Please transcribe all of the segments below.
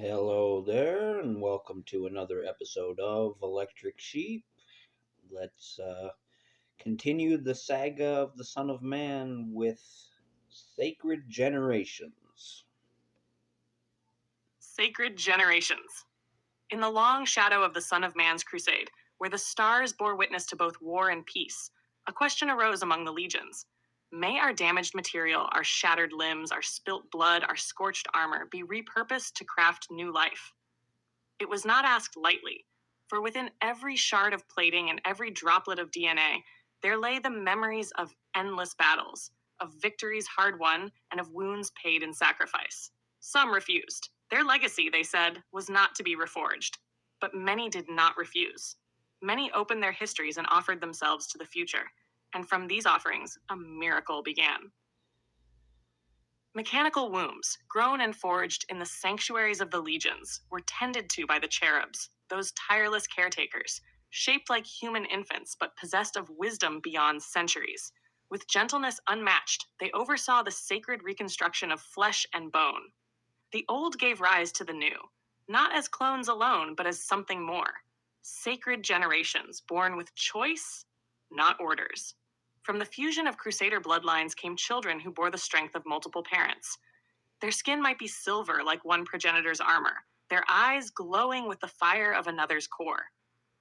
Hello there, and welcome to another episode of Electric Sheep. Let's continue the saga of the Son of Man with Sacred Generations. Sacred Generations. In the long shadow of the Son of Man's crusade, where the stars bore witness to both war and peace, a question arose among the legions. May our damaged material, our shattered limbs, our spilt blood, our scorched armor be repurposed to craft new life? It was not asked lightly, for within every shard of plating and every droplet of DNA, there lay the memories of endless battles, of victories hard won, and of wounds paid in sacrifice. Some refused. Their legacy, they said, was not to be reforged. But many did not refuse. Many opened their histories and offered themselves to the future. And from these offerings, a miracle began. Mechanical wombs, grown and forged in the sanctuaries of the legions, were tended to by the cherubs, those tireless caretakers, shaped like human infants but possessed of wisdom beyond centuries. With gentleness unmatched, they oversaw the sacred reconstruction of flesh and bone. The old gave rise to the new, not as clones alone, but as something more. Sacred generations, born with choice, not orders. From the fusion of Crusader bloodlines came children who bore the strength of multiple parents. Their skin might be silver like one progenitor's armor, their eyes glowing with the fire of another's core.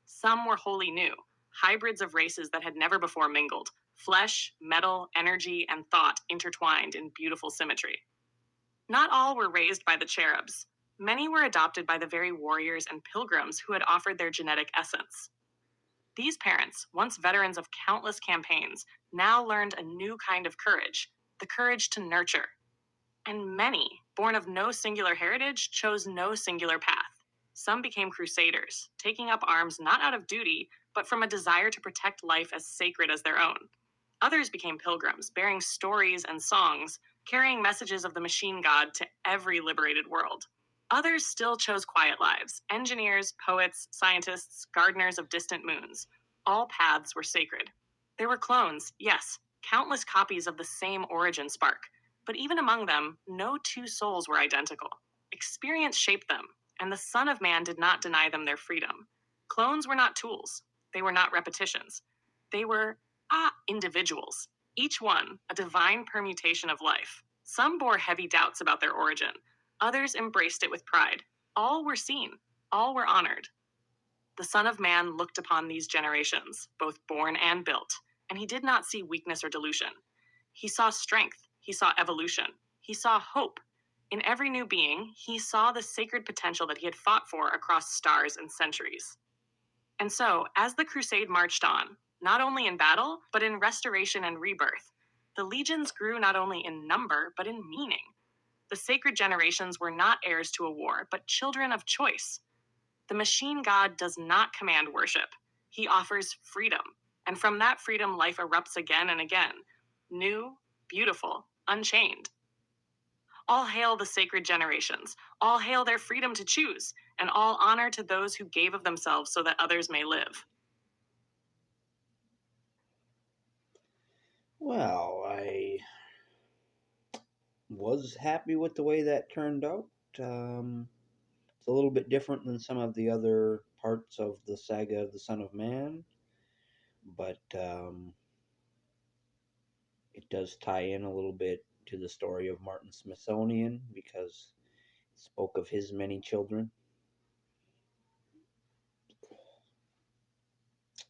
Some were wholly new, hybrids of races that had never before mingled, flesh, metal, energy, and thought intertwined in beautiful symmetry. Not all were raised by the cherubs. Many were adopted by the very warriors and pilgrims who had offered their genetic essence. These parents, once veterans of countless campaigns, now learned a new kind of courage, the courage to nurture. And many, born of no singular heritage, chose no singular path. Some became crusaders, taking up arms not out of duty, but from a desire to protect life as sacred as their own. Others became pilgrims, bearing stories and songs, carrying messages of the machine god to every liberated world. Others still chose quiet lives, engineers, poets, scientists, gardeners of distant moons. All paths were sacred. There were clones, yes, countless copies of the same origin spark, but even among them, no two souls were identical. Experience shaped them, and the Son of Man did not deny them their freedom. Clones were not tools. They were not repetitions. They were, individuals. Each one, a divine permutation of life. Some bore heavy doubts about their origin. Others embraced it with pride. All were seen. All were honored. The Son of Man looked upon these generations, both born and built, and he did not see weakness or delusion. He saw strength. He saw evolution. He saw hope. In every new being, he saw the sacred potential that he had fought for across stars and centuries. And so, as the crusade marched on, not only in battle, but in restoration and rebirth, the legions grew not only in number, but in meaning. The sacred generations were not heirs to a war, but children of choice. The machine god does not command worship. He offers freedom. And from that freedom, life erupts again and again. New, beautiful, unchained. All hail the sacred generations. All hail their freedom to choose. And all honor to those who gave of themselves so that others may live. Well, I was happy with the way that turned out. It's a little bit different than some of the other parts of the saga of the Son of Man, but it does tie in a little bit to the story of Martin Smithsonian because it spoke of his many children.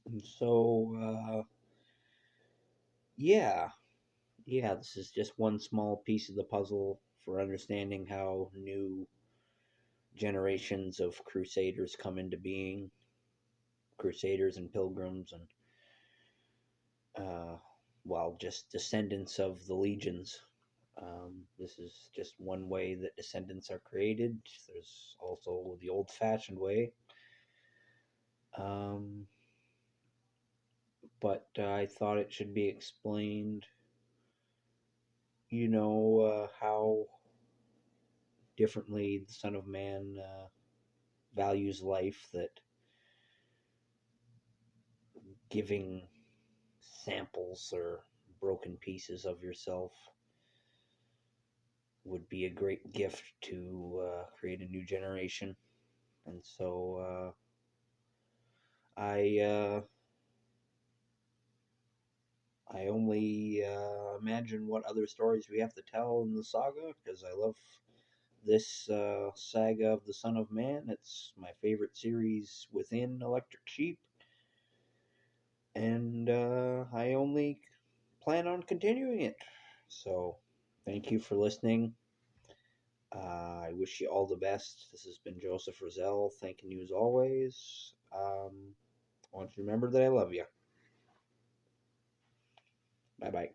And so, yeah, yeah, this is just one small piece of the puzzle for understanding how new generations of crusaders come into being, crusaders and pilgrims, and uh, well, just descendants of the legions. This is just one way that descendants are created. There's also the old fashioned way. Um, but I thought it should be explained, how differently the Son of Man values life, that giving samples or broken pieces of yourself would be a great gift to create a new generation. And so I I only imagine what other stories we have to tell in the saga because I love this saga of the Son of Man. It's my favorite series within Electric Sheep, and I only plan on continuing it. So, thank you for listening. I wish you all the best. This has been Joseph Roszell, thanking you as always. I want you to remember that I love you. Bye bye.